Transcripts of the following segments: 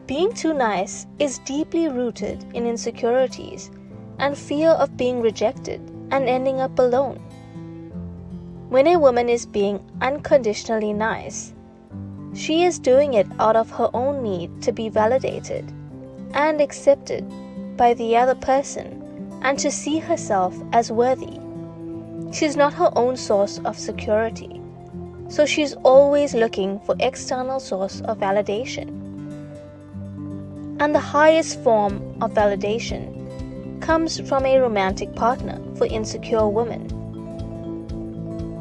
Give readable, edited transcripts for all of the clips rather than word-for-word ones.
Being too nice is deeply rooted in insecurities and fear of being rejected and ending up alone. When a woman is being unconditionally nice, she is doing it out of her own need to be validated and accepted by the other person and to see herself as worthy. She's not her own source of security, so she's always looking for external source of validation. And the highest form of validation comes from a romantic partner for insecure women.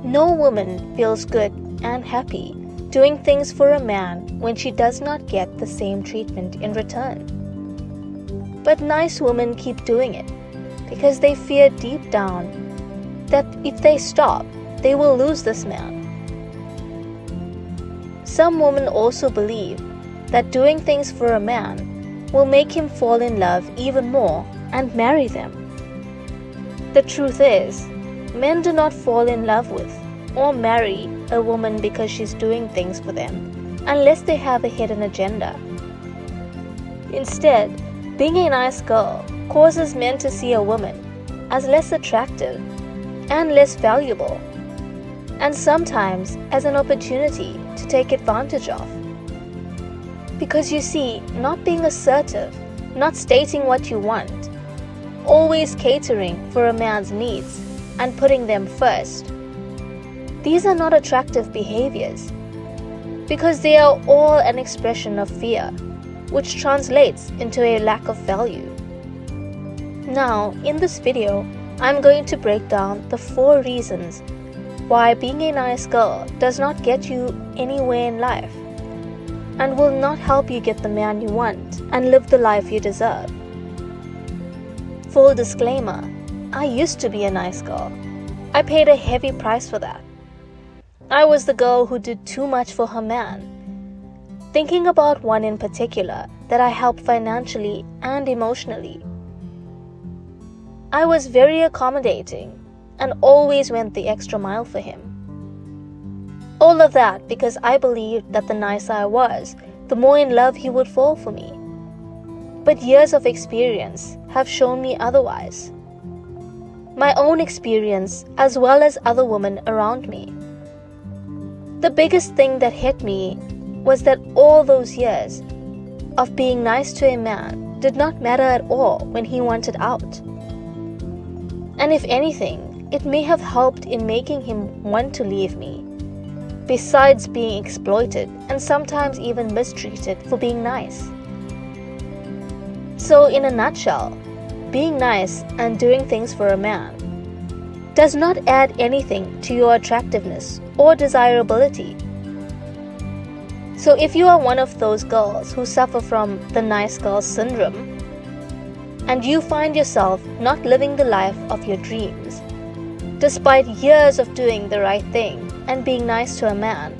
No woman feels good and happy doing things for a man when she does not get the same treatment in return. But nice women keep doing it because they fear deep down that if they stop, they will lose this man. Some women also believe that doing things for a man will make him fall in love even more and marry them. The truth is, men do not fall in love with or marry a woman because she's doing things for them, unless they have a hidden agenda. Instead, being a nice girl causes men to see a woman as less attractive and less valuable, and sometimes as an opportunity to take advantage of. Because you see, not being assertive, not stating what you want, always catering for a man's needs and putting them first, these are not attractive behaviors because they are all an expression of fear, which translates into a lack of value. Now, in this video, I'm going to break down the 4 reasons why being a nice girl does not get you anywhere in life and will not help you get the man you want and live the life you deserve. Full disclaimer, I used to be a nice girl. I paid a heavy price for that. I was the girl who did too much for her man. Thinking about one in particular that I helped financially and emotionally. I was very accommodating and always went the extra mile for him. All of that because I believed that the nicer I was, the more in love he would fall for me. But years of experience have shown me otherwise. My own experience as well as other women around me. The biggest thing that hit me was that all those years of being nice to a man did not matter at all when he wanted out. And if anything, it may have helped in making him want to leave me, besides being exploited and sometimes even mistreated for being nice. So in a nutshell, being nice and doing things for a man does not add anything to your attractiveness or desirability. So if you are one of those girls who suffer from the nice girl syndrome, and you find yourself not living the life of your dreams, despite years of doing the right thing and being nice to a man,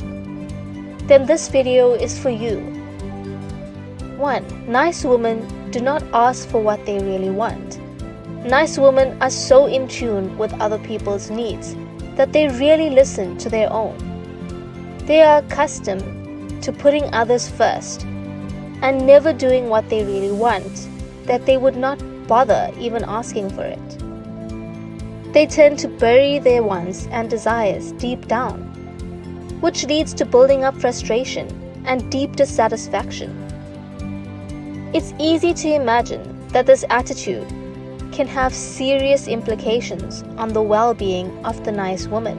then this video is for you. 1. Nice women do not ask for what they really want. Nice women are so in tune with other people's needs that they really listen to their own. They are accustomed to putting others first and never doing what they really want, that they would not bother even asking for it. They tend to bury their wants and desires deep down, which leads to building up frustration and deep dissatisfaction. It's easy to imagine that this attitude can have serious implications on the well-being of the nice woman,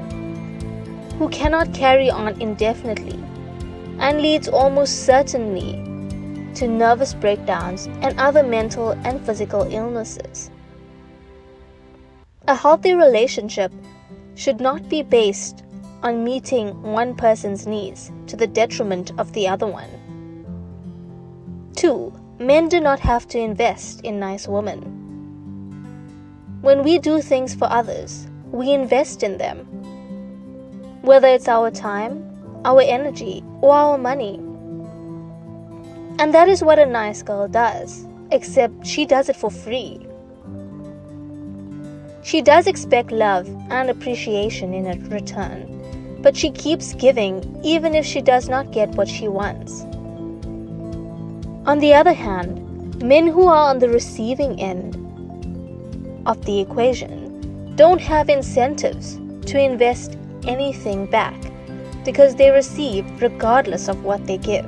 who cannot carry on indefinitely and leads almost certainly to nervous breakdowns and other mental and physical illnesses. A healthy relationship should not be based on meeting one person's needs to the detriment of the other one. 2. Men do not have to invest in nice women. When we do things for others, we invest in them. Whether it's our time, our energy, or our money. And that is what a nice girl does, except she does it for free. She does expect love and appreciation in return, but she keeps giving even if she does not get what she wants. On the other hand, men who are on the receiving end of the equation don't have incentives to invest anything back because they receive regardless of what they give.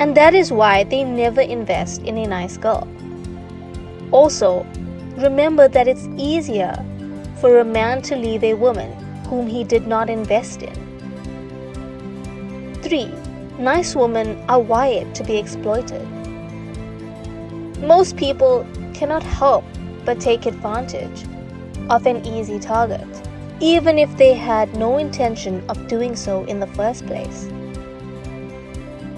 And that is why they never invest in a nice girl. Also, remember that it's easier for a man to leave a woman whom he did not invest in. 3. Nice women are wired to be exploited. Most people cannot help but take advantage of an easy target, even if they had no intention of doing so in the first place.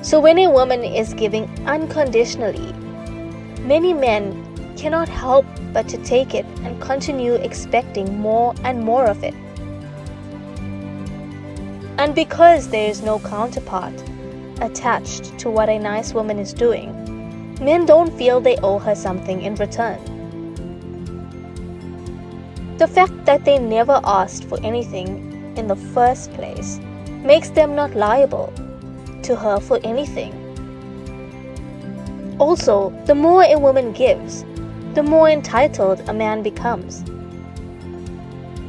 So when a woman is giving unconditionally, many men cannot help but to take it and continue expecting more and more of it. And because there is no counterpart attached to what a nice woman is doing, men don't feel they owe her something in return. The fact that they never asked for anything in the first place makes them not liable to her for anything. Also, the more a woman gives, the more entitled a man becomes.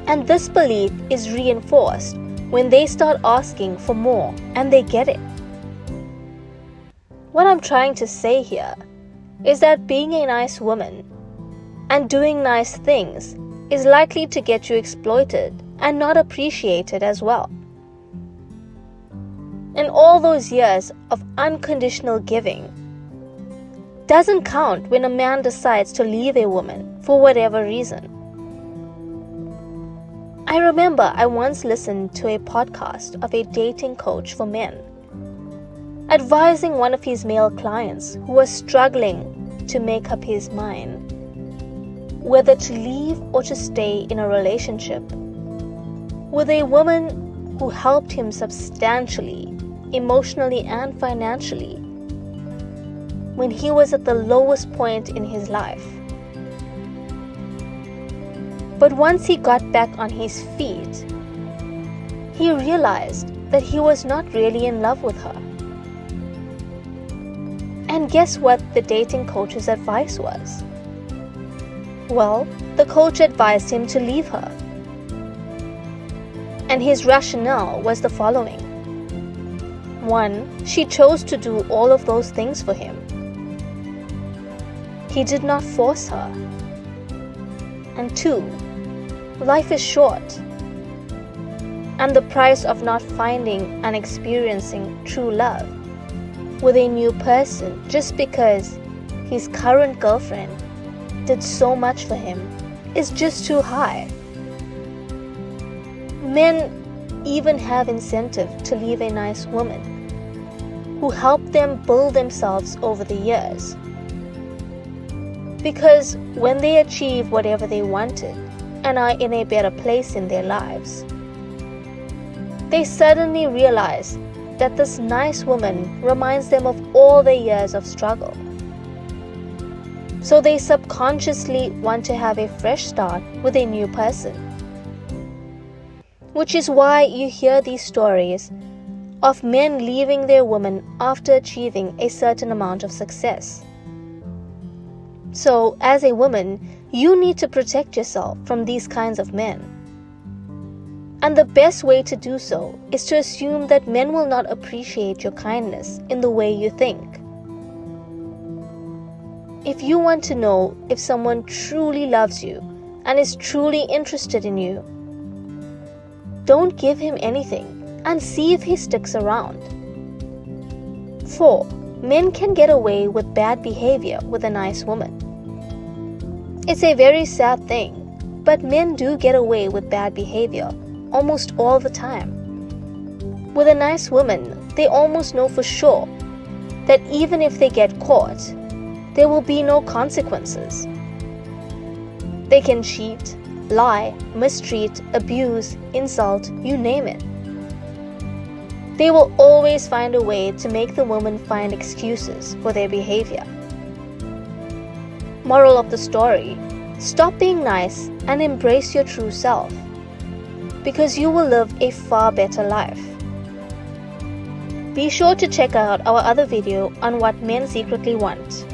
And this belief is reinforced when they start asking for more and they get it. What I'm trying to say here is that being a nice woman and doing nice things is likely to get you exploited and not appreciated as well. And all those years of unconditional giving doesn't count when a man decides to leave a woman for whatever reason. I remember I once listened to a podcast of a dating coach for men, advising one of his male clients who was struggling to make up his mind whether to leave or to stay in a relationship with a woman who helped him substantially, emotionally and financially, when he was at the lowest point in his life. But once he got back on his feet, he realized that he was not really in love with her. And guess what the dating coach's advice was? Well, the coach advised him to leave her. And his rationale was the following. 1. She chose to do all of those things for him. He did not force her. And 2. Life is short. And the price of not finding and experiencing true love with a new person just because his current girlfriend did so much for him is just too high. Men even have incentive to leave a nice woman who helped them build themselves over the years. Because when they achieve whatever they wanted and are in a better place in their lives, they suddenly realize that this nice woman reminds them of all their years of struggle. So they subconsciously want to have a fresh start with a new person. Which is why you hear these stories of men leaving their woman after achieving a certain amount of success. So, as a woman, you need to protect yourself from these kinds of men. And the best way to do so is to assume that men will not appreciate your kindness in the way you think. If you want to know if someone truly loves you and is truly interested in you, don't give him anything and see if he sticks around. 4. Men can get away with bad behavior with a nice woman. It's a very sad thing, but men do get away with bad behavior almost all the time. With a nice woman, they almost know for sure that even if they get caught, there will be no consequences. They can cheat, lie, mistreat, abuse, insult, you name it. They will always find a way to make the woman find excuses for their behavior. Moral of the story: stop being nice and embrace your true self, because you will live a far better life. Be sure to check out our other video on what men secretly want.